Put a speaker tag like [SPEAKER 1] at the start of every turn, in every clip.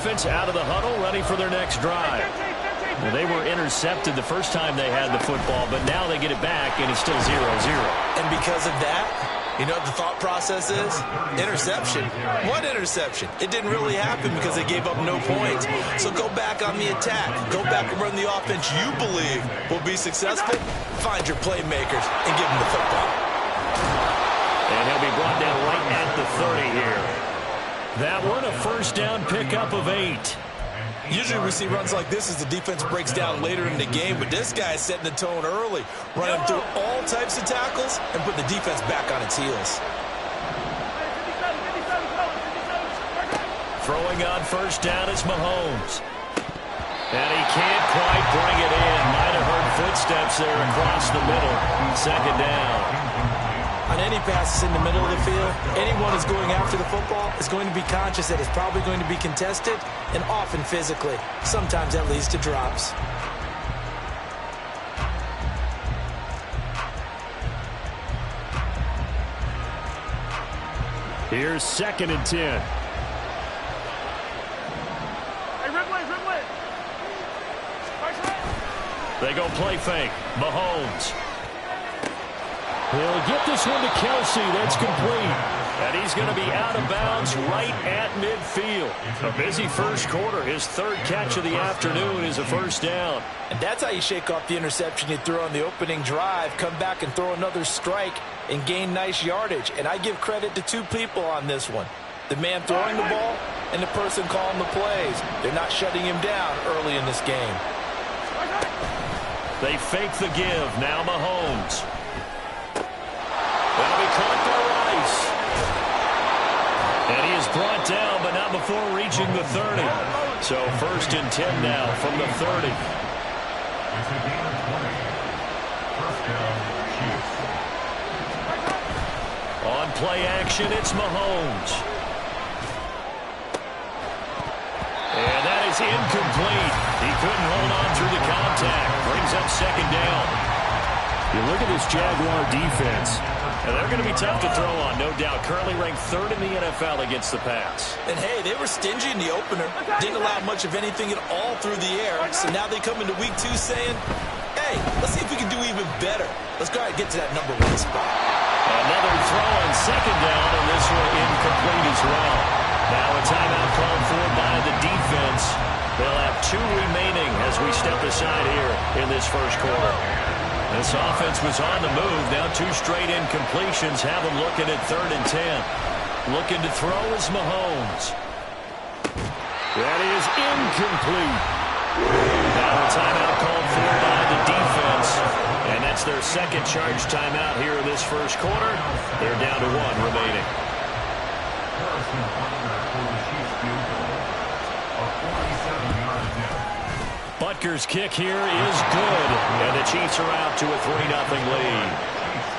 [SPEAKER 1] offense out of the huddle, ready for their next drive. Well, they were intercepted the first time they had the football, but now they get it back, and it's still 0-0.
[SPEAKER 2] And because of that, you know what the thought process is? Interception. What interception? It didn't really happen because they gave up no points. So go back on the attack. Go back and run the offense you believe will be successful. Find your playmakers and give them the football.
[SPEAKER 1] And he'll be brought down right at the 30 here. That one, a first down pickup of 8.
[SPEAKER 2] Usually we see runs like this as the defense breaks down later in the game, but this guy is setting the tone early, running through all types of tackles and putting the defense back on its heels.
[SPEAKER 1] Throwing on first down is Mahomes. And he can't quite bring it in. Might have heard footsteps there across the middle. Second down.
[SPEAKER 2] On any passes in the middle of the field, anyone who's going after the football is going to be conscious that it's probably going to be contested and often physically. Sometimes that leads to drops.
[SPEAKER 1] Here's 2nd and 10. They go play fake. Mahomes. He'll get this one to Kelsey. That's complete. And he's going to be out of bounds right at midfield. A busy first quarter. His 3rd catch of the afternoon is a first down.
[SPEAKER 2] And that's how you shake off the interception you threw on the opening drive. Come back and throw another strike and gain nice yardage. And I give credit to 2 people on this one. The man throwing the ball and the person calling the plays. They're not shutting him down early in this game.
[SPEAKER 1] They fake the give. Now Mahomes. That'll be caught by Rice. And he is brought down, but not before reaching the 30. So 1st and 10 now from the 30. On play action, it's Mahomes. And that is incomplete. He couldn't hold on through the contact. Brings up 2nd down. You look at this Jaguar defense, and they're going to be tough to throw on, no doubt. Currently ranked 3rd in the NFL against the pass.
[SPEAKER 2] And, hey, they were stingy in the opener. Didn't allow much of anything at all through the air. So now they come into week 2 saying, hey, let's see if we can do even better. Let's go ahead and get to that number 1 spot.
[SPEAKER 1] Another throw on 2nd down, and this one incomplete as well. Now a timeout called for by the defense. They'll have 2 remaining as we step aside here in this first quarter. This offense was on the move. Now 2 straight incompletions have them looking at 3rd and 10. Looking to throw is Mahomes. That is incomplete. Now a timeout called for by the defense. And that's their 2nd charge timeout here in this first quarter. They're down to 1 remaining. Butker's kick here is good, and the Chiefs are out to a 3-0 lead.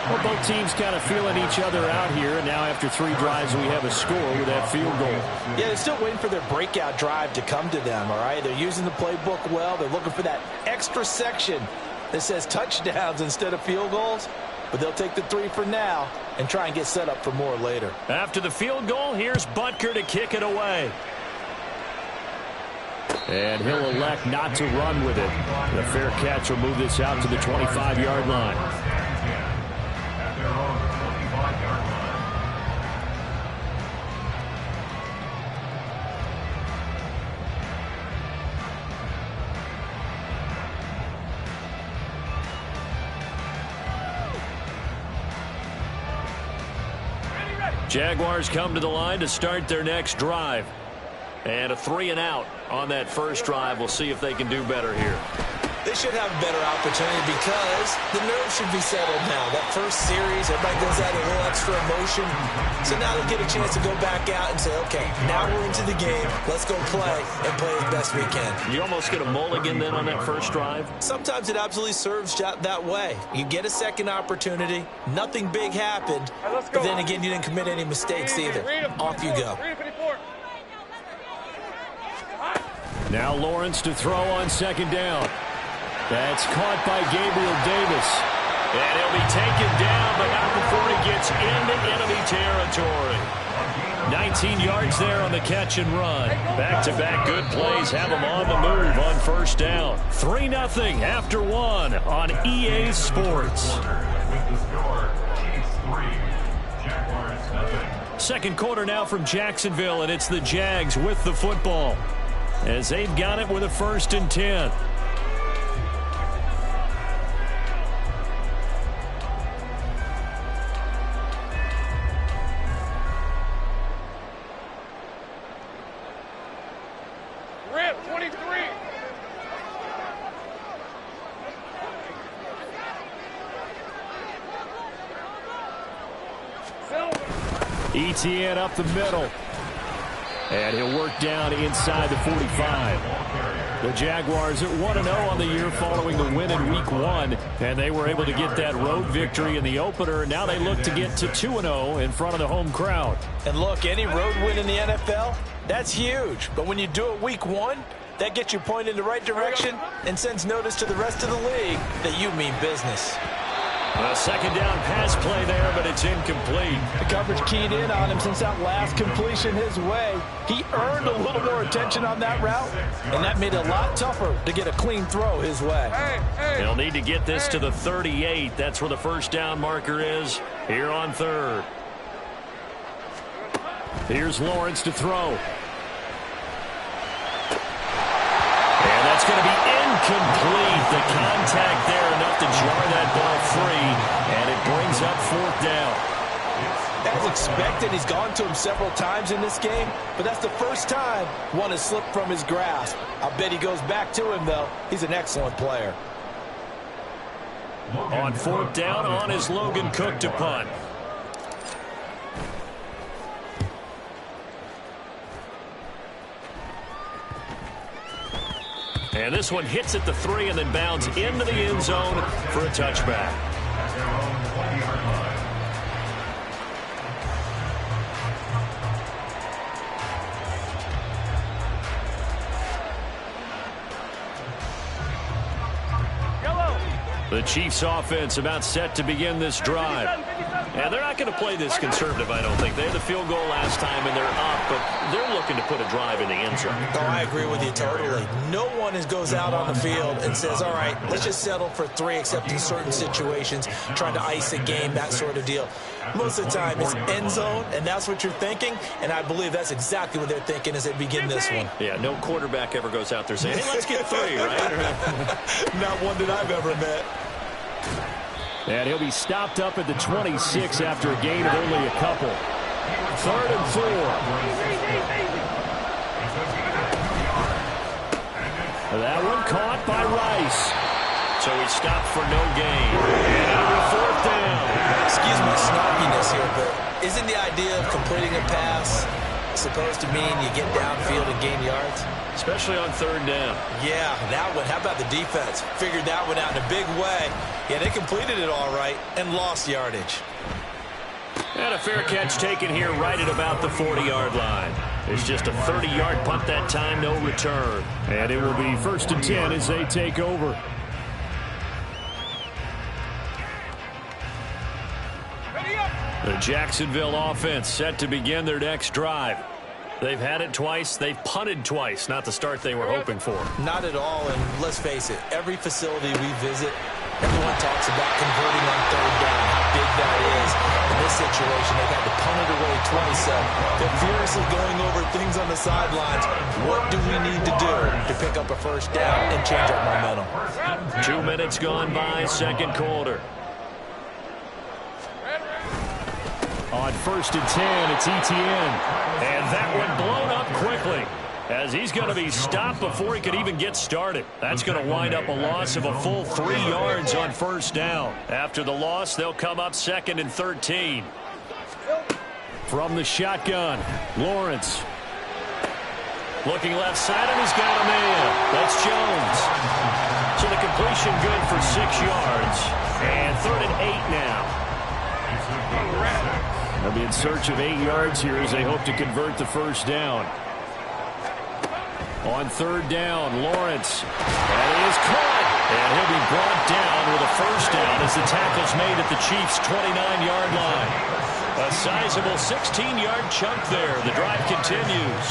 [SPEAKER 3] Well, both teams kind of feeling each other out here, and now after 3 drives, we have a score with that field goal.
[SPEAKER 2] Yeah, they're still waiting for their breakout drive to come to them, all right? They're using the playbook well. They're looking for that extra section that says touchdowns instead of field goals, but they'll take the 3 for now and try and get set up for more later.
[SPEAKER 1] After the field goal, here's Butker to kick it away.
[SPEAKER 3] And he'll elect not to run with it. The fair catch will move this out to the 25-yard line.
[SPEAKER 1] Jaguars come to the line to start their next drive. And a 3-and-out on that first drive. We'll see if they can do better here.
[SPEAKER 2] They should have a better opportunity because the nerves should be settled now. That first series, everybody goes out a little extra emotion. So now they'll get a chance to go back out and say, okay, now we're into the game. Let's go play and play as best we can.
[SPEAKER 1] You almost get a mulligan then on that first drive?
[SPEAKER 2] Sometimes it absolutely serves that way. You get a second opportunity. Nothing big happened. But then again, you didn't commit any mistakes either. Off you go.
[SPEAKER 1] Now Lawrence to throw on 2nd down. That's caught by Gabriel Davis. And he'll be taken down, but not before he gets into enemy territory.
[SPEAKER 3] 19 yards there on the catch and run. Back-to-back good plays have them on the move on first down. 3-0 after one on EA Sports. Second quarter now from Jacksonville, and it's the Jags with the football as they've got it with a 1st and 10. Etienne up the middle. And he'll work down inside the 45. The Jaguars at 1-0 on the year following the win in Week 1. And they were able to get that road victory in the opener. Now they look to get to 2-0 in front of the home crowd.
[SPEAKER 2] And look, any road win in the NFL, that's huge. But when you do it Week 1, that gets you pointed in the right direction and sends notice to the rest of the league that you mean business.
[SPEAKER 3] A second down pass play there, but it's incomplete.
[SPEAKER 4] The coverage keyed in on him since that last completion his way. He earned a little more attention on that route, and that made it a lot tougher to get a clean throw his way.
[SPEAKER 3] They'll need to get this to the 38. That's where the first down marker is here on 3rd. Here's Lawrence to throw. And that's going to be incomplete. The contact there enough to jar that ball free, and it brings up 4th down.
[SPEAKER 2] As expected, he's gone to him several times in this game, but that's the first time one has slipped from his grasp. I bet he goes back to him, though. He's an excellent player.
[SPEAKER 3] On 4th down, on is Logan Cook to punt. And this one hits at the 3 and then bounds into the end zone for a touchback. The Chiefs offense about set to begin this drive. And they're not going to play this conservative, I don't think. They had the field goal last time, and they're up, but they're looking to put a drive in the end zone.
[SPEAKER 2] Oh, I agree with you totally. No one goes out on the field and says, all right, let's just settle for 3, except in certain situations, trying to ice a game, that sort of deal. Most of the time, it's end zone, and that's what you're thinking, and I believe that's exactly what they're thinking as they begin this one.
[SPEAKER 3] Yeah, no quarterback ever goes out there saying, hey, let's get 3, right?
[SPEAKER 2] Not one that I've ever met.
[SPEAKER 3] And he'll be stopped up at the 26 after a gain of only a couple. 3rd and 4. That one caught by Rice. So he stopped for no gain. And it'll be 4th down.
[SPEAKER 2] Excuse my snarkiness here, but isn't the idea of completing a pass supposed to mean you get downfield and gain yards?
[SPEAKER 3] Especially on 3rd down.
[SPEAKER 2] Yeah, that one. How about the defense? Figured that one out in a big way. Yeah, they completed it all right and lost yardage.
[SPEAKER 3] And a fair catch taken here right at about the 40-yard line. It's just a 30-yard punt that time, no return. And it will be 1st and 10 as they take over. The Jacksonville offense set to begin their next drive. They've had it twice. They've punted twice. Not the start they were hoping for.
[SPEAKER 2] Not at all, and let's face it, every facility we visit, everyone talks about converting on 3rd down, how big that is. In this situation, they've had to punt it away twice, so they're furiously going over things on the sidelines. What do we need to do to pick up a 1st down and change our momentum?
[SPEAKER 3] 2 minutes gone by, 2nd quarter. On 1st and 10, it's Etienne. And that one blown up quickly as he's going to be stopped before he could even get started. That's going to wind up a loss of a full 3 yards on 1st down. After the loss, they'll come up 2nd and 13. From the shotgun, Lawrence. Looking left side, and he's got a man. That's Jones. So the completion good for 6 yards. And 3rd and 8 now. They'll be in search of 8 yards here as they hope to convert the 1st down. On 3rd down, Lawrence. And he is caught. And he'll be brought down with a 1st down as the tackle's made at the Chiefs' 29-yard line. A sizable 16-yard chunk there. The drive continues.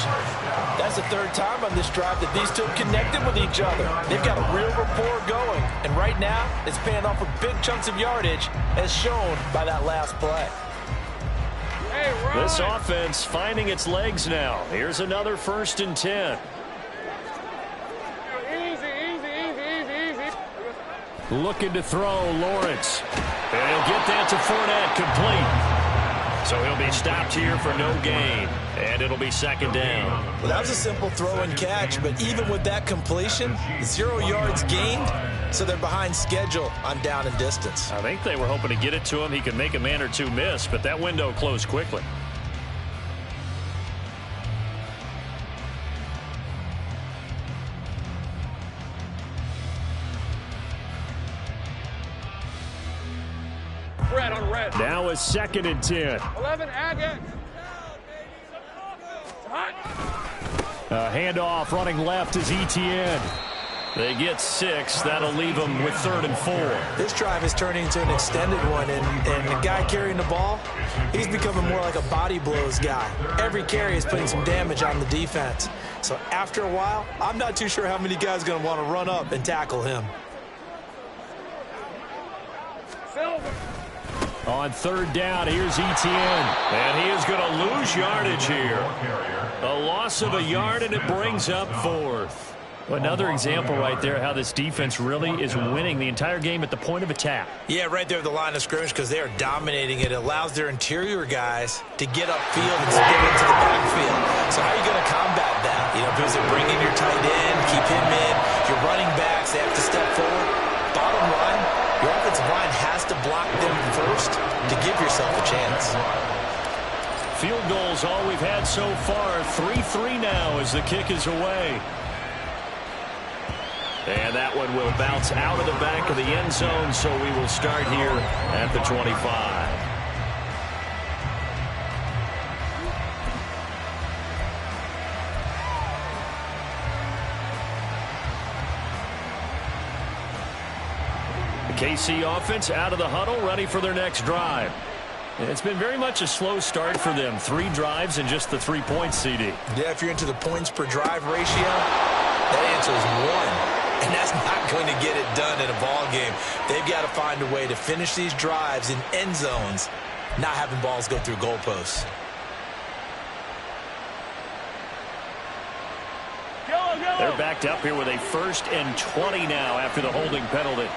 [SPEAKER 4] That's the third time on this drive that these two have connected with each other. They've got a real rapport going. And right now, it's paying off with big chunks of yardage, as shown by that last play.
[SPEAKER 3] This offense finding its legs now. Here's another 1st and 10. Looking to throw, Lawrence. And he'll get that to Fournette, complete. So he'll be stopped here for no gain. And it'll be 2nd down.
[SPEAKER 2] Well, that was a simple throw and catch, but even with that completion, 0 yards gained, so they're behind schedule on down and distance.
[SPEAKER 3] I think they were hoping to get it to him. He could make a man or two miss, but that window closed quickly. Now a 2nd and 10.
[SPEAKER 5] 11, Agate.
[SPEAKER 3] A handoff running left is Etienne. They get 6. That'll leave them with 3rd and 4.
[SPEAKER 2] This drive is turning into an extended one, and the guy carrying the ball, he's becoming more like a body blows guy. Every carry is putting some damage on the defense. So after a while, I'm not too sure how many guys are going to want to run up and tackle him.
[SPEAKER 3] On 3rd down, here's Etienne. And he is going to lose yardage here. A loss of a yard, and it brings up 4th. Another example right there how this defense really is winning the entire game at the point of attack.
[SPEAKER 2] Yeah, right there at the line of scrimmage, because they are dominating it. It allows their interior guys to get upfield and spin into the backfield. So how are you going to combat that? You know, because they're bringing your tight end, keep him in. Your running backs, they have to step forward. Bottom line, your offensive line has to block them first to give yourself a chance.
[SPEAKER 3] Field goals all we've had so far. 3-3 now as the kick is away. And that one will bounce out of the back of the end zone, so we will start here at the 25. The KC offense out of the huddle, ready for their next drive. It's been very much a slow start for them. 3 drives and just the 3 points, CD.
[SPEAKER 2] Yeah, if you're into the points per drive ratio, that answer is 1. And that's not going to get it done in a ball game. They've got to find a way to finish these drives in end zones, not having balls go through goalposts.
[SPEAKER 3] They're backed up here with a 1st and 20 now after the holding penalty.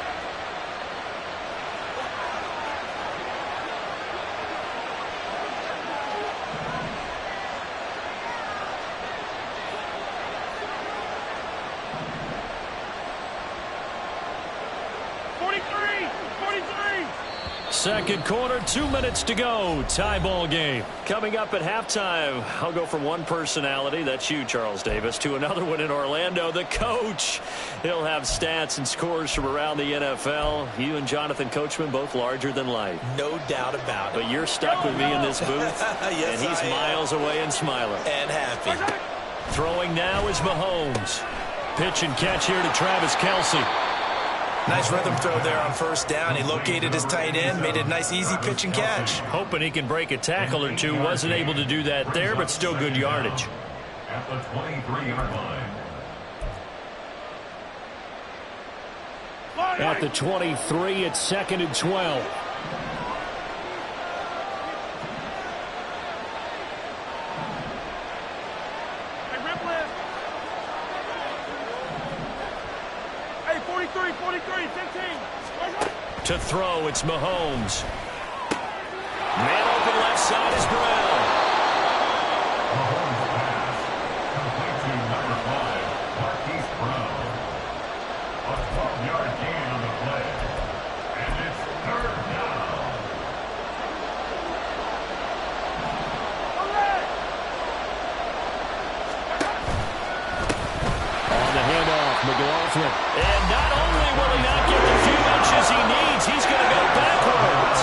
[SPEAKER 3] Second quarter, 2 minutes to go. Tie ball game. Coming up at halftime, I'll go from one personality, that's you, Charles Davis, to another one in Orlando, the coach. He'll have stats and scores from around the NFL. You and Jonathan Coachman both larger than life.
[SPEAKER 2] No doubt about it.
[SPEAKER 3] But you're stuck with me in this booth,
[SPEAKER 2] yes,
[SPEAKER 3] and he's miles away and smiling.
[SPEAKER 2] And happy.
[SPEAKER 3] Throwing now is Mahomes. Pitch and catch here to Travis Kelce.
[SPEAKER 2] Nice rhythm throw there on 1st down. He located his tight end, made a nice easy pitch and catch.
[SPEAKER 3] Hoping he can break a tackle or two. Wasn't able to do that there, but still good yardage.
[SPEAKER 6] At the 23-yard line.
[SPEAKER 3] At the 23, it's 2nd and 12. To throw, it's Mahomes. Man open left side is Brown.
[SPEAKER 6] Mahomes pass. Complete to number 5, Marquise Brown. A 12-yard gain on the play. And it's 3rd down.
[SPEAKER 3] On the handoff, McLaughlin. And not only will he not get the few inches he needs, he's going to go backwards.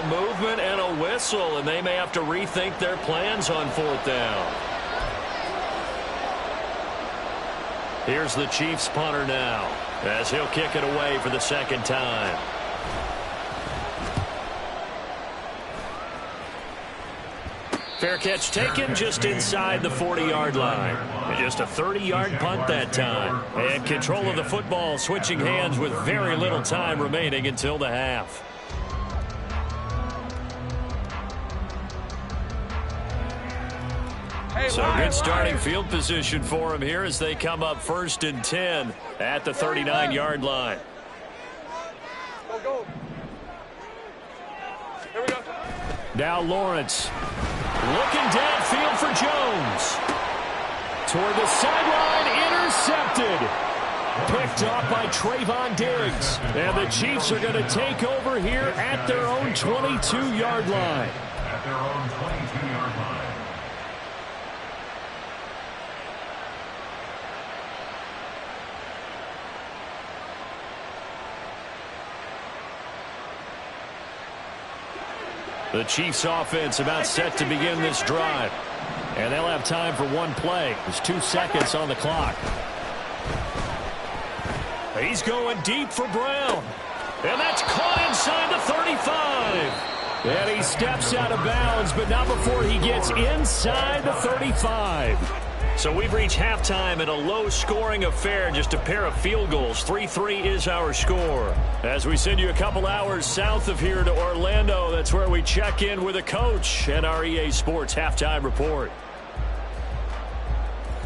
[SPEAKER 3] some movement and a whistle, and they may have to rethink their plans on 4th down. Here's the Chiefs punter now, as he'll kick it away for the 2nd time. Fair catch taken just inside the 40-yard line. And just a 30-yard punt that time. And control of the football switching hands with very little time remaining until the half. So good starting field position for them here as they come up 1st and 10 at the 39-yard line.
[SPEAKER 5] Go. Here we go.
[SPEAKER 3] Now Lawrence looking downfield for Jones. Toward the sideline, intercepted. Picked off by Trayvon Diggs. And the Chiefs are going to take over here at their own 22-yard line.
[SPEAKER 6] At their own 22-yard line.
[SPEAKER 3] The Chiefs offense about set to begin this drive. And they'll have time for one play. There's 2 seconds on the clock. He's going deep for Brown. And that's caught inside the 35. And he steps out of bounds, but not before he gets inside the 35. So we've reached halftime in a low-scoring affair, just a pair of field goals. 3-3 is our score. As we send you a couple hours south of here to Orlando, that's where we check in with a coach and our EA Sports Halftime Report.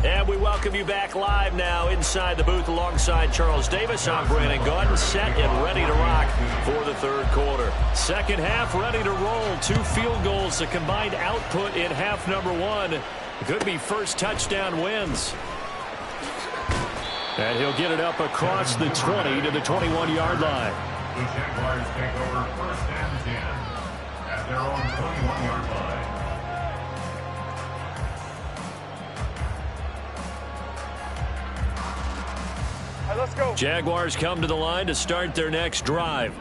[SPEAKER 3] And we welcome you back live now inside the booth alongside Charles Davis. I'm Brandon Gaudin, set and ready to rock for the 3rd quarter. 2nd half ready to roll. 2 field goals, the combined output in half number 1. Could be first touchdown wins. And he'll get it up across the 20 to the 21-yard line.
[SPEAKER 6] The Jaguars take over 1st and 10 at their own 21-yard line.
[SPEAKER 5] All right, let's go.
[SPEAKER 3] Jaguars come to the line to start their next drive.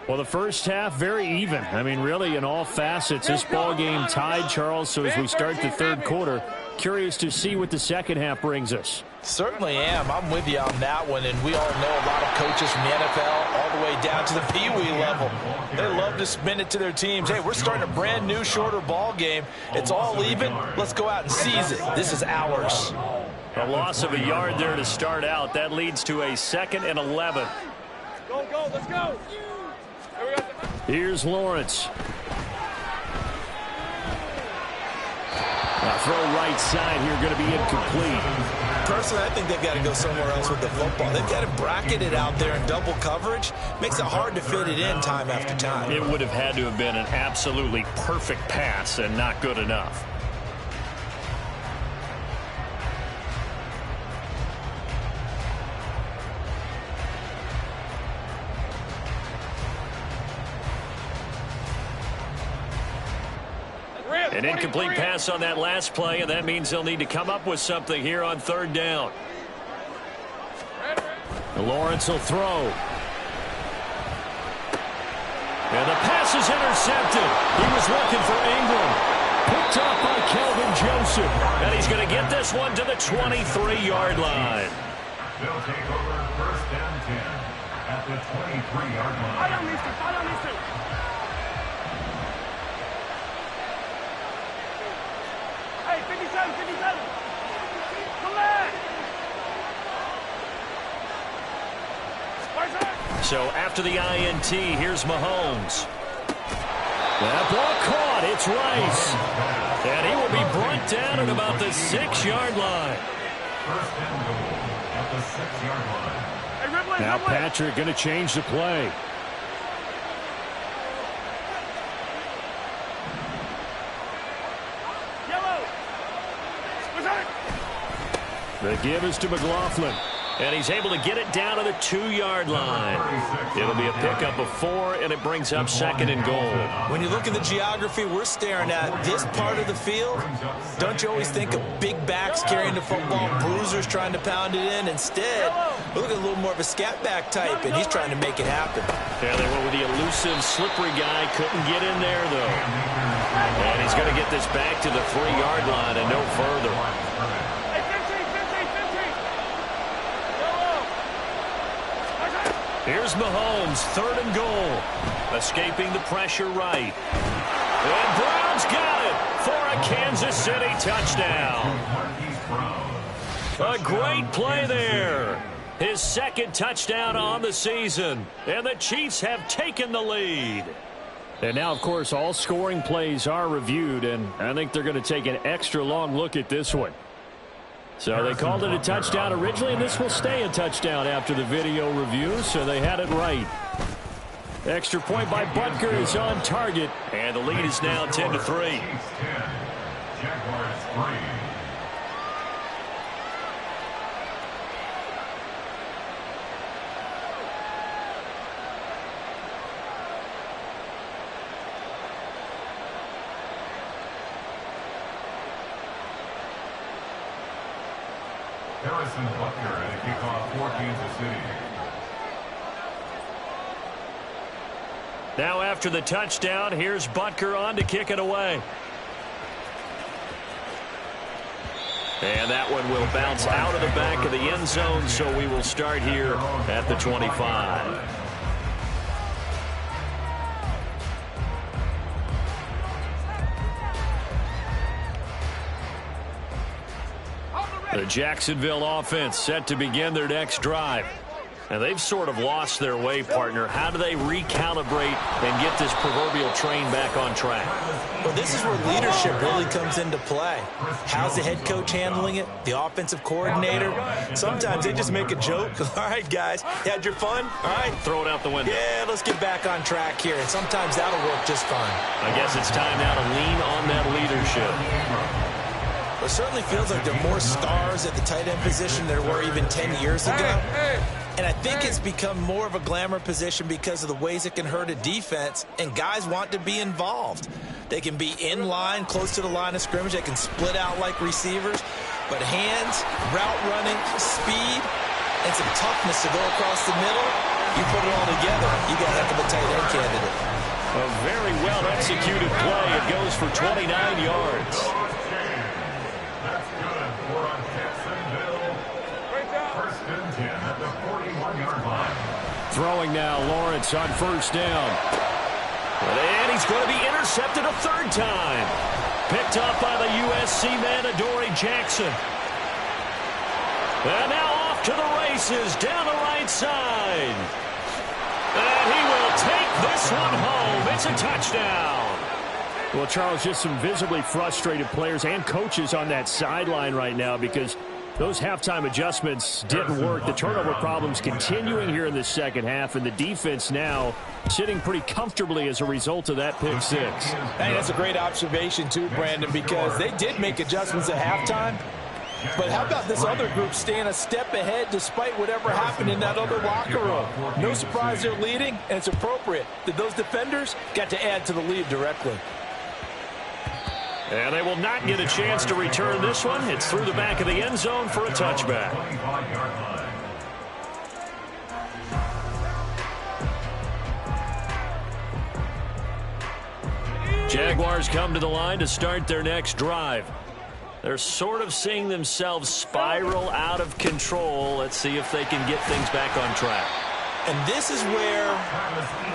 [SPEAKER 3] Well, the first half, very even. I mean, really, in all facets, this ball game tied, Charles. So as we start the 3rd quarter, curious to see what the 2nd half brings us.
[SPEAKER 4] Certainly am. I'm with you on that one. And we all know a lot of coaches from the NFL all the way down to the Pee Wee level. They love to spin it to their teams. Hey, we're starting a brand new, shorter ball game. It's all even. Let's go out and seize it. This is ours.
[SPEAKER 3] A loss of a yard there to start out. That leads to a 2nd and 11.
[SPEAKER 5] Go, let's go.
[SPEAKER 3] Here's Lawrence. A throw right side here, going to be incomplete.
[SPEAKER 2] Personally, I think they've got to go somewhere else with the football. They've got to bracket it out there in double coverage. Makes it hard to fit it in time after time.
[SPEAKER 3] It would have had to have been an absolutely perfect pass and not good enough. An incomplete pass on that last play, and that means they'll need to come up with something here on 3rd down. Lawrence will throw. And the pass is intercepted. He was looking for Ingram. Picked off by Kelvin Joseph. And he's going to get this one to the 23-yard line.
[SPEAKER 6] They'll take over 1st and 10 at the 23-yard line.
[SPEAKER 5] I don't need to. Hey, 57. Come back.
[SPEAKER 3] So after the INT, here's Mahomes. That ball caught. It's Rice. And he will be brought down at about the 6-yard line.
[SPEAKER 6] 1st and goal at the 6-yard line.
[SPEAKER 5] Hey, Ridley,
[SPEAKER 3] Now Patrick going to change the play.
[SPEAKER 5] Yellow.
[SPEAKER 3] The give is to McLaughlin. And he's able to get it down to the 2-yard line. It'll be a pickup of 4, and it brings up 2nd and goal.
[SPEAKER 2] When you look at the geography we're staring at, this part of the field, don't you always think of big backs carrying the football, bruisers trying to pound it in? Instead, we look at a little more of a scat back type, and he's trying to make it happen.
[SPEAKER 3] Yeah, they went with the elusive, slippery guy. Couldn't get in there, though. And he's going to get this back to the 3-yard line and no further.
[SPEAKER 5] Hey, 15, 15, 15.
[SPEAKER 3] Here's Mahomes, 3rd and goal. Escaping the pressure right. And Brown's got it for a Kansas City touchdown. A great play there. His 2nd touchdown on the season. And the Chiefs have taken the lead. And now, of course, all scoring plays are reviewed, and I think they're going to take an extra long look at this one. So they called it a touchdown originally, and this will stay a touchdown after the video review, so they had it right. Extra point by Butker is on target, and the lead is now 10-3.
[SPEAKER 6] Jaguars 3. Harrison Butker at a kickoff for Kansas City.
[SPEAKER 3] Now after the touchdown, here's Butker on to kick it away. And that one will bounce out of the back of the end zone, so we will start here at the 25. The Jacksonville offense set to begin their next drive. And they've sort of lost their way, partner. How do they recalibrate and get this proverbial train back on track?
[SPEAKER 2] Well, this is where leadership really comes into play. How's the head coach handling it? The offensive coordinator? Sometimes they just make a joke. All right, guys, you had your fun? All right.
[SPEAKER 3] Throw it out the window.
[SPEAKER 2] Yeah, let's get back on track here. And sometimes that'll work just fine.
[SPEAKER 3] I guess it's time now to lean on that leadership.
[SPEAKER 2] It certainly feels like there are more stars at the tight end position than there were even 10 years ago. And I think it's become more of a glamour position because of the ways it can hurt a defense, and guys want to be involved. They can be in line, close to the line of scrimmage. They can split out like receivers. But hands, route running, speed, and some toughness to go across the middle, you put it all together, you got a heck of a tight end candidate.
[SPEAKER 3] A very well-executed play. It goes for 29 yards.
[SPEAKER 6] That's good for a Jacksonville. First and 10 at the 41-yard line.
[SPEAKER 3] Throwing now, Lawrence on first down. And he's going to be intercepted a 3rd time. Picked up by the USC man, Adoree Jackson. And now off to the races down the right side. And he will take this one home. It's a touchdown. Well, Charles, just some visibly frustrated players and coaches on that sideline right now because those halftime adjustments didn't work. The turnover problems continuing here in the second half, and the defense now sitting pretty comfortably as a result of that pick six.
[SPEAKER 4] Hey, that's a great observation too, Brandon, because they did make adjustments at halftime. But how about this other group staying a step ahead despite whatever happened in that other locker room? No surprise they're leading, and it's appropriate that those defenders got to add to the lead directly.
[SPEAKER 3] And they will not get a chance to return this one. It's through the back of the end zone for a touchback. Jaguars come to the line to start their next drive. They're sort of seeing themselves spiral out of control. Let's see if they can get things back on track.
[SPEAKER 2] And this is where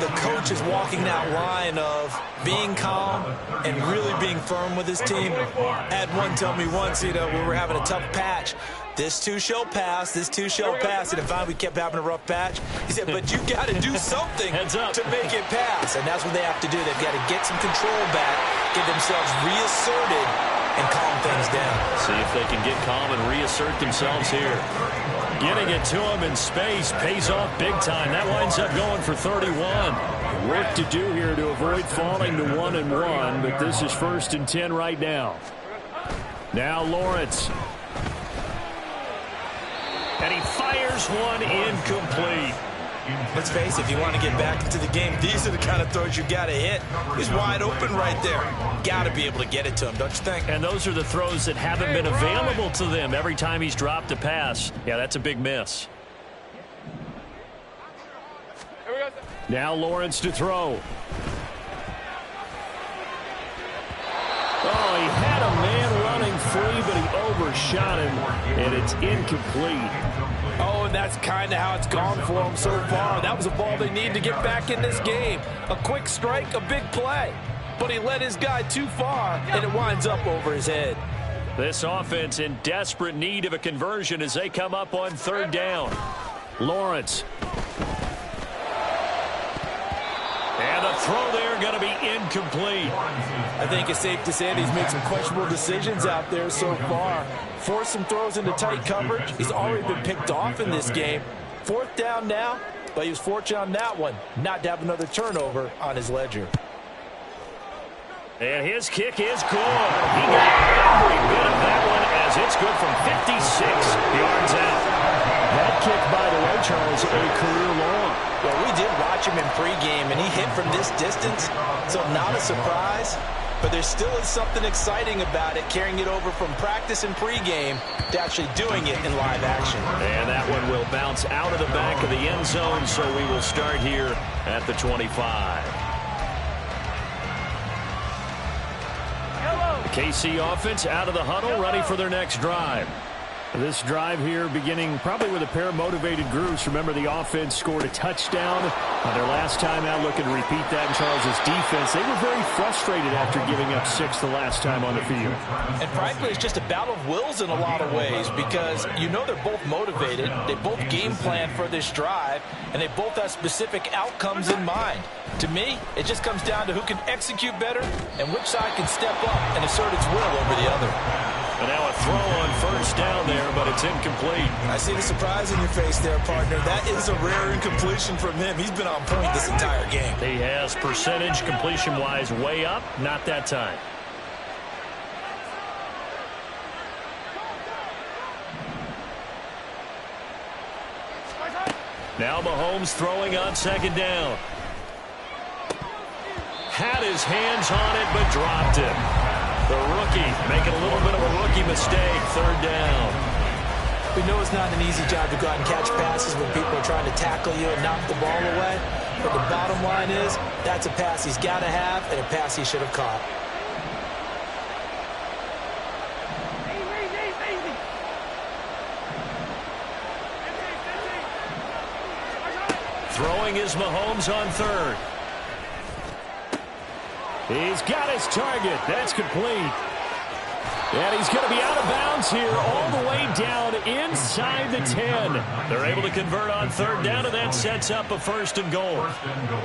[SPEAKER 2] the coach is walking that line of being calm and really being firm with his team. I had one tell me once, you know, we were having a tough patch. This too shall pass, this too shall pass. And finally we kept having a rough patch. He said, but you got to do something to make it pass. And that's what they have to do. They've got to get some control back, get themselves reasserted, and calm things down.
[SPEAKER 3] See if they can get calm and reassert themselves here. Getting it to him in space pays off big time. That winds up going for 31. Work to do here to avoid falling to 1-1, but this is 1st and 10 right now. Now Lawrence. And he fires throws one incomplete.
[SPEAKER 2] Let's face it, if you want to get back into the game, these are the kind of throws you got to hit. He's wide open right there. Got to be able to get it to him, don't you think?
[SPEAKER 3] And those are the throws that haven't been available to them every time he's dropped a pass. Yeah, that's a big miss. Now Lawrence to throw. Oh, he had a man running free, but he overshot him, and it's incomplete.
[SPEAKER 4] Oh, and that's kind of how it's gone for him so far. That was a ball they need to get back in this game. A quick strike, a big play. But he led his guy too far, and it winds up over his head.
[SPEAKER 3] This offense in desperate need of a conversion as they come up on third down. Lawrence. And the throw there going to be incomplete.
[SPEAKER 4] I think it's safe to say that he's made some questionable decisions out there so far. Forced some throws into tight coverage. He's already been picked off in this game. Fourth down now, but he was fortunate on that one not to have another turnover on his ledger.
[SPEAKER 3] And his kick is good. He got every bit of that one as it's good from 56 yards out.
[SPEAKER 7] That kick, by the way, Charles, a career long.
[SPEAKER 2] Well, we did watch him in pregame, and he hit from this distance, so not a surprise. But there still is something exciting about it, carrying it over from practice and pregame to actually doing it in live action.
[SPEAKER 3] And that one will bounce out of the back of the end zone, so we will start here at the 25. The KC offense out of the huddle, ready for their next drive.
[SPEAKER 7] This drive here beginning probably with a pair of motivated groups. Remember, the offense scored a touchdown on their last time out. Looking to repeat that in Charles's defense. They were very frustrated after giving up 6 the last time on the field.
[SPEAKER 4] And frankly, it's just a battle of wills in a lot of ways because you know they're both motivated. They both game plan for this drive, and they both have specific outcomes in mind. To me, it just comes down to who can execute better and which side can step up and assert its will over the other.
[SPEAKER 3] And now a throw on first down there, but it's incomplete.
[SPEAKER 2] I see the surprise in your face there, partner. That is a rare incompletion from him. He's been on point this entire game.
[SPEAKER 3] He has percentage completion-wise way up, not that time. Now Mahomes throwing on second down. Had his hands on it, but dropped it. The rookie making a little bit of a rookie mistake, third down.
[SPEAKER 2] We know it's not an easy job to go out and catch passes when people are trying to tackle you and knock the ball away. But the bottom line is, that's a pass he's got to have and a pass he should have caught.
[SPEAKER 3] Throwing is Mahomes on third.
[SPEAKER 7] He's got his target. That's complete. And he's going to be out of bounds here all the way down inside the 10.
[SPEAKER 3] They're able to convert on third down, and that sets up a first and goal.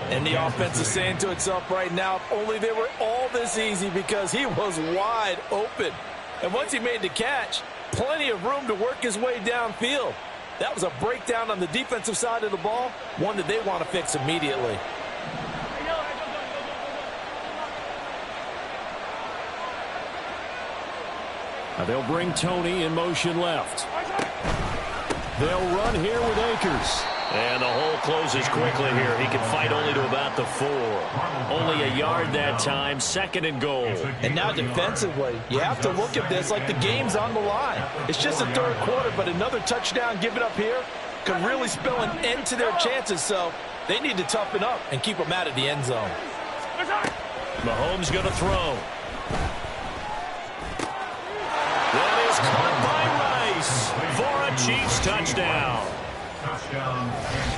[SPEAKER 4] And the offense is saying to itself right now, if only they were all this easy because he was wide open. And once he made the catch, plenty of room to work his way downfield. That was a breakdown on the defensive side of the ball, one that they want to fix immediately.
[SPEAKER 7] Now they'll bring Tony in motion left. They'll run here with Akers.
[SPEAKER 3] And the hole closes quickly here. He can fight only to about the 4. Only a yard that time, second and goal.
[SPEAKER 4] And now defensively, you have to look at this like the game's on the line. It's just the third quarter, but another touchdown given up here could really spell an end to their chances. So they need to toughen up and keep them out of the end zone.
[SPEAKER 3] Mahomes going to throw. That is caught by Rice for a Chiefs touchdown.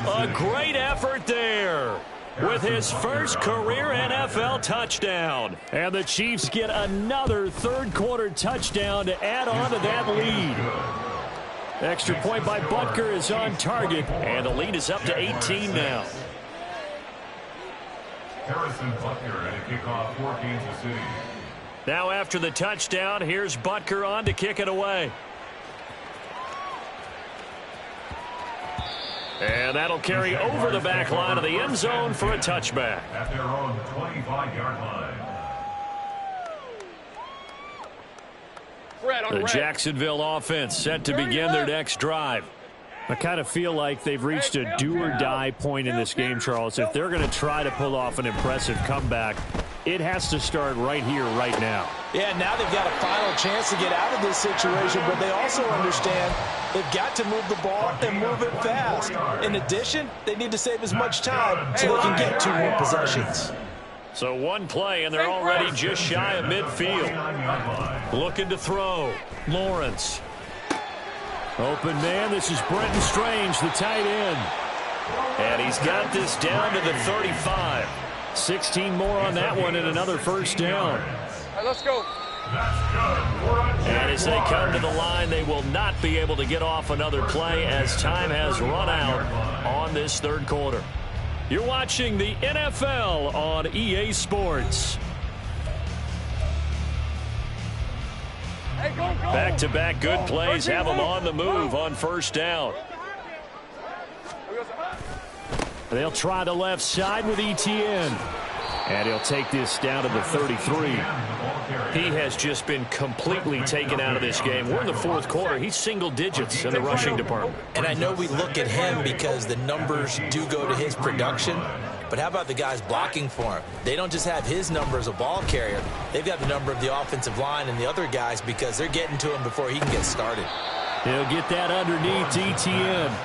[SPEAKER 3] A great effort there with his first career NFL touchdown.
[SPEAKER 7] And the Chiefs get another third-quarter touchdown to add on to that lead. Extra point by Butker is on target.
[SPEAKER 3] And the lead is up to 18 now.
[SPEAKER 6] Harrison Butker at a kickoff for Kansas City.
[SPEAKER 3] Now after the touchdown, here's Butker on to kick it away. And that'll carry over the back line of the end zone for a touchback.
[SPEAKER 6] At their own 25-yard line.
[SPEAKER 3] The Jacksonville offense set to begin their next drive.
[SPEAKER 7] I kind of feel like they've reached a do-or-die point in this game, Charles. If they're going to try to pull off an impressive comeback, it has to start right here, right now.
[SPEAKER 4] Yeah, now they've got a final chance to get out of this situation, but they also understand they've got to move the ball and move it fast. In addition, they need to save as much time so they can get 2 more possessions.
[SPEAKER 3] So one play, and they're already just shy of midfield. Looking to throw. Lawrence.
[SPEAKER 7] Open man, this is Brenton Strange, the tight end.
[SPEAKER 3] And he's got this down to the 35.
[SPEAKER 7] 16 more on that one and another first down.
[SPEAKER 5] Let's go.
[SPEAKER 3] And as they come to the line, they will not be able to get off another play as time has run out on this third quarter. You're watching the NFL on EA Sports. Back-to-back good plays have them on the move on first down.
[SPEAKER 7] They'll try the left side with Etienne. And he'll take this down to the 33.
[SPEAKER 3] He has just been completely taken out of this game. We're in the fourth quarter. He's single digits in the rushing department.
[SPEAKER 2] And I know we look at him because the numbers do go to his production. But how about the guys blocking for him? They don't just have his number as a ball carrier. They've got the number of the offensive line and the other guys because they're getting to him before he can get started.
[SPEAKER 7] He'll get that underneath Etienne.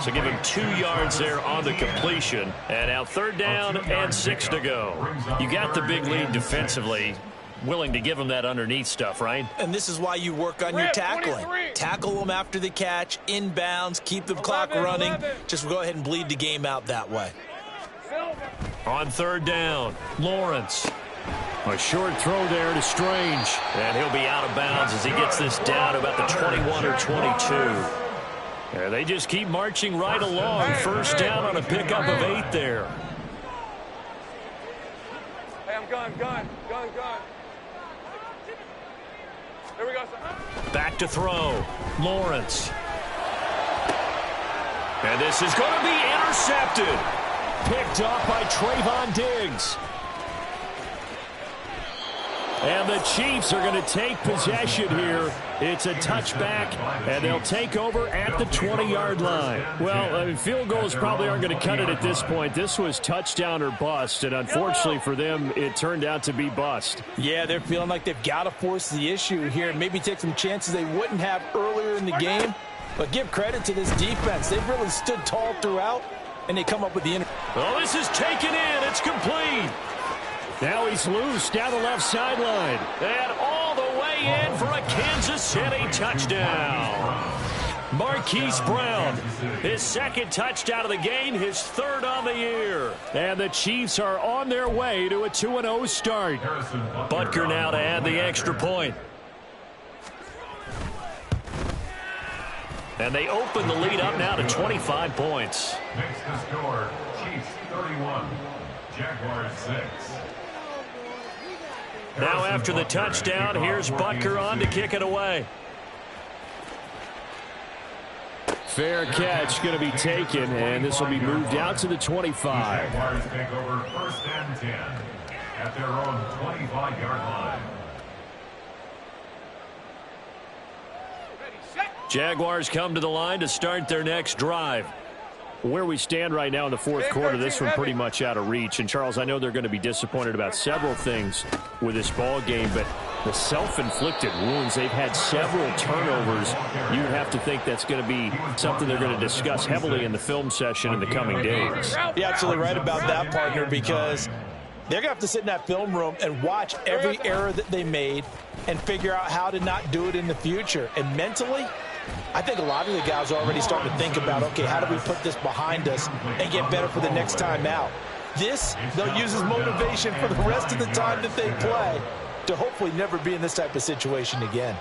[SPEAKER 3] So give him 2 yards there on the completion. And now third down and 6 to go. You got the big lead defensively. Willing to give him that underneath stuff, right?
[SPEAKER 2] And this is why you work on your tackling. Tackle them after the catch, inbounds, keep the clock running. Just go ahead and bleed the game out that way.
[SPEAKER 3] On third down, Lawrence.
[SPEAKER 7] A short throw there to Strange.
[SPEAKER 3] And he'll be out of bounds as he gets this down to about the 21 or 22. Yeah, they just keep marching right along. First down on a pickup of 8 there.
[SPEAKER 5] Hey, I'm gun. There we go, son.
[SPEAKER 3] Back to throw. Lawrence. And this is going to be intercepted.
[SPEAKER 7] Picked off by Trayvon Diggs. And the Chiefs are going to take possession here. It's a touchback, and they'll take over at the 20-yard line. Well, field goals probably aren't going to cut it at this point. This was touchdown or bust, and unfortunately for them, it turned out to be bust.
[SPEAKER 4] Yeah, they're feeling like they've got to force the issue here and maybe take some chances they wouldn't have earlier in the game. But give credit to this defense. They've really stood tall throughout, and they come up with the
[SPEAKER 3] Oh, this is taken in. It's complete.
[SPEAKER 7] Now he's loose down the left sideline.
[SPEAKER 3] And all the way in for a Kansas City touchdown. Marquise Brown, his second touchdown of the game, his third on the year.
[SPEAKER 7] And the Chiefs are on their way to a 2-0 start.
[SPEAKER 3] Butker now to add the extra point. And they open the lead up now to 25 points.
[SPEAKER 6] Makes the score Chiefs 31, Jaguars 6.
[SPEAKER 3] Now after the touchdown, here's Butker on to kick it away.
[SPEAKER 7] Fair catch going to be taken, and this will be moved out to the 25.
[SPEAKER 6] Jaguars take over first and 10 at their own 25-yard line.
[SPEAKER 3] Jaguars come to the line to start their next drive.
[SPEAKER 7] Where we stand right now in the fourth quarter, this one pretty much out of reach. And, Charles, I know they're going to be disappointed about several things with this ball game, but the self-inflicted wounds, they've had several turnovers. You'd have to think that's going to be something they're going to discuss heavily in the film session in the coming days.
[SPEAKER 4] You're absolutely right about that, partner, because they're going to have to sit in that film room and watch every error that they made and figure out how to not do it in the future. And mentally, I think a lot of the guys are already starting to think about, okay, how do we put this behind us and get better for the next time out? This, they'll use as motivation for the rest of the time that they play to hopefully never be in this type of situation again.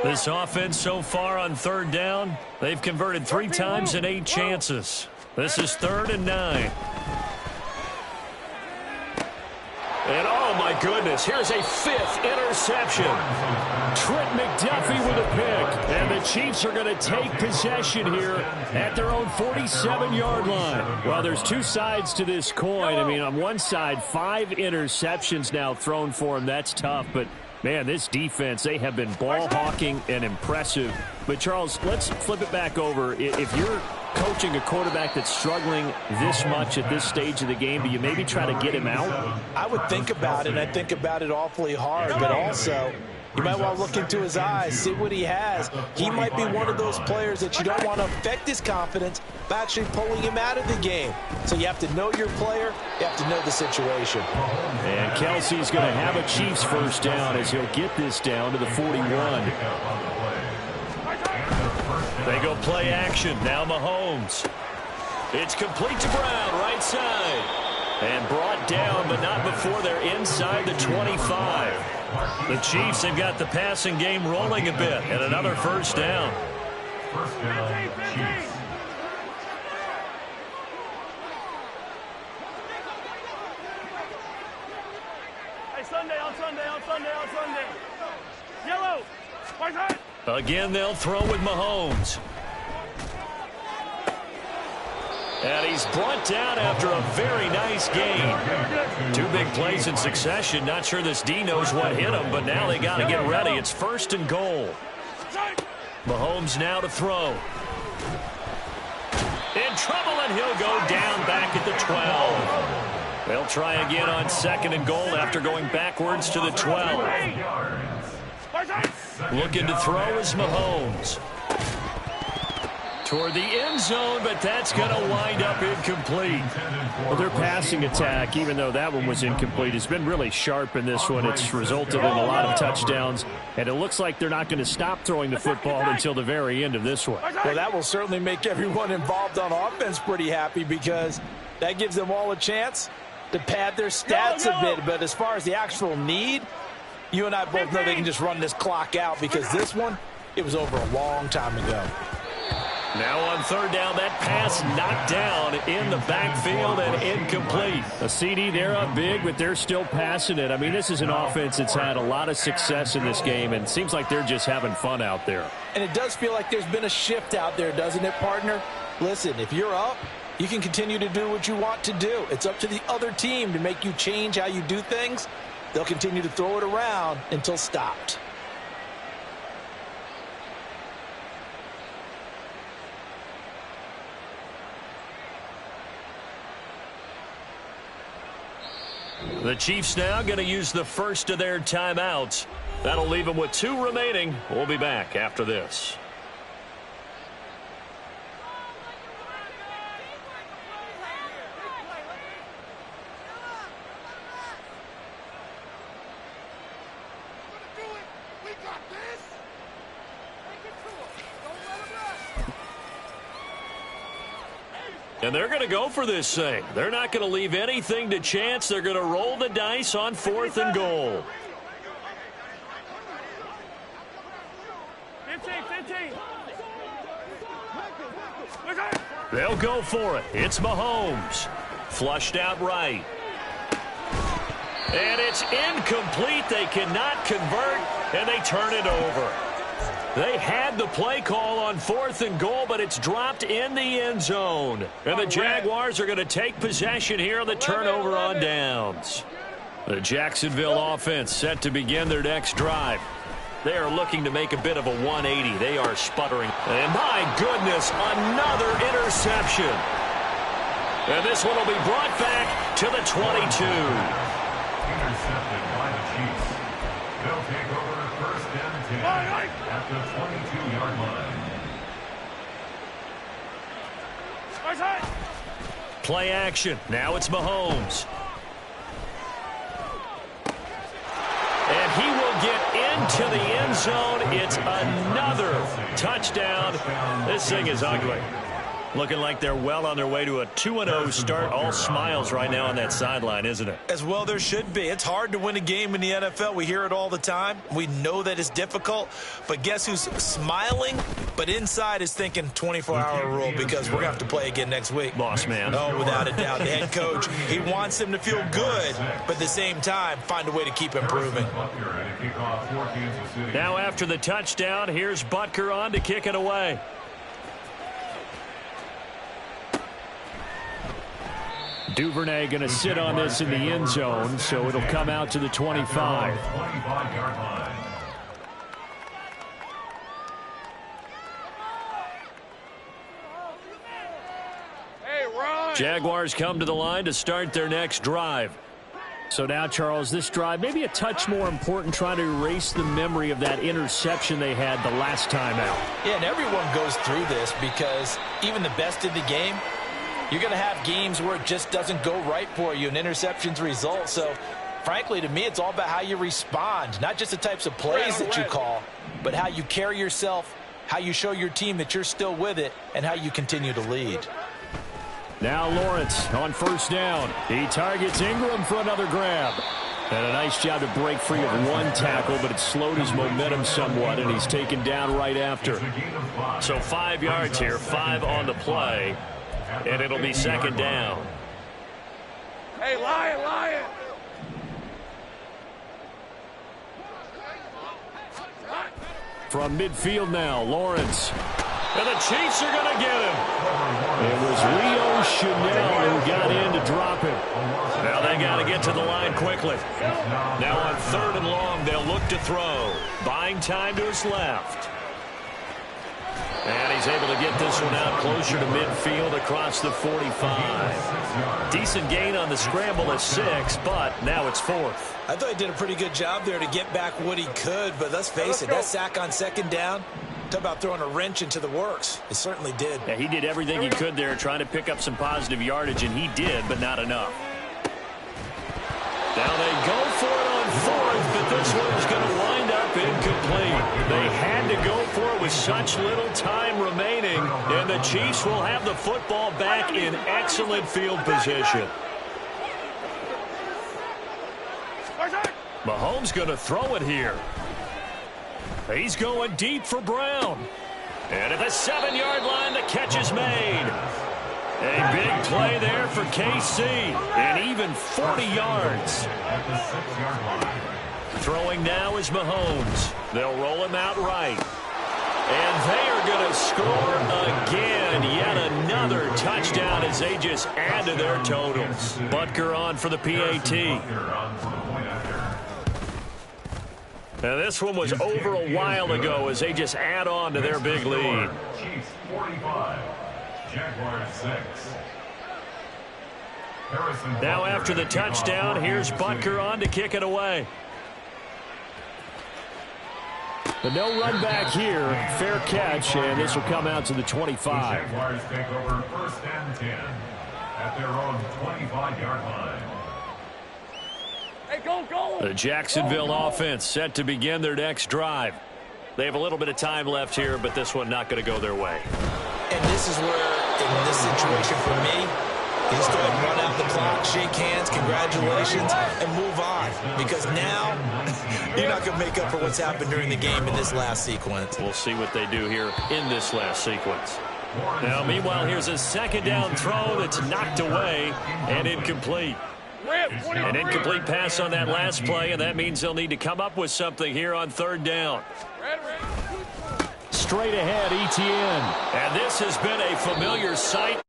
[SPEAKER 3] This offense so far on third down, they've converted 3 times in 8 chances. This is 3rd and 9. And oh my goodness, here's a 5th interception.
[SPEAKER 7] Trent McDuffie with a pick. And the Chiefs are going to take possession here at their own 47-yard line. Well, there's 2 sides to this coin. I mean, on one side, 5 interceptions now thrown for him. That's tough. But Man, this defense, they have been ball hawking and impressive. But, Charles, let's flip it back over. If you're coaching a quarterback that's struggling this much at this stage of the game, do you maybe try to get him out?
[SPEAKER 4] I would think about it, and I think about it awfully hard, but also you might want to look into his eyes, see what he has. He might be one of those players that you don't want to affect his confidence by actually pulling him out of the game. So you have to know your player. You have to know the situation.
[SPEAKER 7] And Kelsey's going to have a Chiefs first down as he'll get this down to the 41.
[SPEAKER 3] They go play action. Now Mahomes. It's complete to Brown, right side. And brought down, but not before they're inside the 25. The Chiefs have got the passing game rolling a bit, and another first down.
[SPEAKER 6] First down, Chiefs.
[SPEAKER 5] Hey, Sunday, on Sunday, on Sunday, on Sunday. Yellow. Right side.
[SPEAKER 3] Again, they'll throw with Mahomes. And he's brought down after a very nice gain. 2 big plays in succession. Not sure this D knows what hit him, but now they got to get ready. It's 1st and goal. Mahomes now to throw. In trouble, and he'll go down back at the 12. They'll try again on 2nd and goal after going backwards to the 12. Looking to throw is Mahomes. Toward the end zone, but that's going to wind up incomplete.
[SPEAKER 7] Well, their passing attack, even though that one was incomplete, has been really sharp in this one. It's resulted in a lot of touchdowns, and it looks like they're not going to stop throwing the football until the very end of this one.
[SPEAKER 4] Well, that will certainly make everyone involved on offense pretty happy because that gives them all a chance to pad their stats a bit. But as far as the actual need, you and I both know they can just run this clock out because this one, it was over a long time ago.
[SPEAKER 3] Now on 3rd down, that pass knocked down in the backfield and incomplete.
[SPEAKER 7] A CD, they're up big, but they're still passing it. I mean, this is an offense that's had a lot of success in this game, and it seems like they're just having fun out there.
[SPEAKER 4] And it does feel like there's been a shift out there, doesn't it, partner? Listen, if you're up, you can continue to do what you want to do. It's up to the other team to make you change how you do things. They'll continue to throw it around until stopped.
[SPEAKER 3] The Chiefs now going to use the first of their timeouts. That'll leave them with 2 remaining. We'll be back after this. And they're going to go for this thing. They're not going to leave anything to chance. They're going to roll the dice on 4th and goal.
[SPEAKER 5] 15.
[SPEAKER 3] They'll go for it. It's Mahomes. Flushed out right. And it's incomplete. They cannot convert, and they turn it over. They had the play call on 4th and goal, but it's dropped in the end zone. And the Jaguars are going to take possession here on the turnover on downs. The Jacksonville offense set to begin their next drive. They are looking to make a bit of a 180. They are sputtering. And my goodness, another interception. And this one will be brought back to the 22.
[SPEAKER 6] Intercepted by the Chiefs. They'll take over 1st and 10 at the 22-yard line.
[SPEAKER 3] Play action. Now it's Mahomes. And he will get into the end zone. It's another touchdown. This thing is ugly. Looking like they're well on their way to a 2-0 start. All smiles right now on that sideline, isn't it?
[SPEAKER 2] As well there should be. It's hard to win a game in the NFL. We hear it all the time. We know that it's difficult. But guess who's smiling? But inside is thinking 24-hour rule because we're going to have to play again next week.
[SPEAKER 3] Boss man.
[SPEAKER 2] Oh, without a doubt. The head coach, he wants them to feel good, but at the same time, find a way to keep improving.
[SPEAKER 3] Now after the touchdown, here's Butker on to kick it away.
[SPEAKER 7] Duvernay going to sit on this in the end zone, so it'll come out to the 25.
[SPEAKER 6] 25-yard line.
[SPEAKER 3] Jaguars come to the line to start their next drive.
[SPEAKER 7] So now, Charles, this drive maybe a touch more important, trying to erase the memory of that interception they had the last time out.
[SPEAKER 4] Yeah, and everyone goes through this because even the best in the game, you're going to have games where it just doesn't go right for you, and interceptions result. So, frankly, to me, it's all about how you respond, not just the types of plays that you call, but how you carry yourself, how you show your team that you're still with it, and how you continue to lead.
[SPEAKER 7] Now Lawrence on first down. He targets Ingram for another grab. And a nice job to break free of one tackle, but it slowed his momentum somewhat, and he's taken down right after.
[SPEAKER 3] So 5 yards here, 5 on the play, and it'll be second down.
[SPEAKER 5] Hey, Lion!
[SPEAKER 7] From midfield now, Lawrence.
[SPEAKER 3] And the Chiefs are going to get him.
[SPEAKER 7] It was Rio Chanel who got in to drop him.
[SPEAKER 3] Now they got to get to the line quickly. Now on 3rd and long, they'll look to throw. Buying time to his left. And he's able to get this one out closer to midfield across the 45. Decent gain on the scramble of 6, but now it's 4th.
[SPEAKER 2] I thought he did a pretty good job there to get back what he could, but let's face it, that sack on 2nd down, talk about throwing a wrench into the works. It certainly did.
[SPEAKER 3] Yeah, he did everything he could there trying to pick up some positive yardage, and he did, but not enough. Now they go for it on 4th, but this one's going to wind up incomplete. They had to go for it with such little time remaining, and the Chiefs will have the football back in excellent field position. Mahomes going to throw it here. He's going deep for Brown. And at the 7-yard line, the catch is made. A big play there for KC. And even 40 yards.
[SPEAKER 6] At the 6-yard line.
[SPEAKER 3] Throwing now is Mahomes. They'll roll him out right. And they are going to score again. Yet another touchdown as they just add to their totals. Butker on for the PAT. And this one was over a while ago as they just add on to their big lead.
[SPEAKER 6] Chiefs 45, Jaguars 6.
[SPEAKER 3] Now after the touchdown, here's Butker on to kick it away.
[SPEAKER 7] But no run back here. Fair catch, and this will come out to the 25.
[SPEAKER 6] The Jaguars take over 1st and 10 at their own 25-yard line.
[SPEAKER 5] Hey, go!
[SPEAKER 3] The Jacksonville offense set to begin their next drive. They have a little bit of time left here, but this one not going to go their way.
[SPEAKER 2] And this is where, in this situation for me, you just go ahead and run out the clock, shake hands, congratulations, and move on. Because now, you're not going to make up for what's happened during the game in this last sequence.
[SPEAKER 3] We'll see what they do here in this last sequence. Now, meanwhile, here's a 2nd down throw that's knocked away and incomplete. An incomplete pass on that last play, and that means they'll need to come up with something here on 3rd down.
[SPEAKER 7] Straight ahead, ETN.
[SPEAKER 3] And this has been a familiar sight.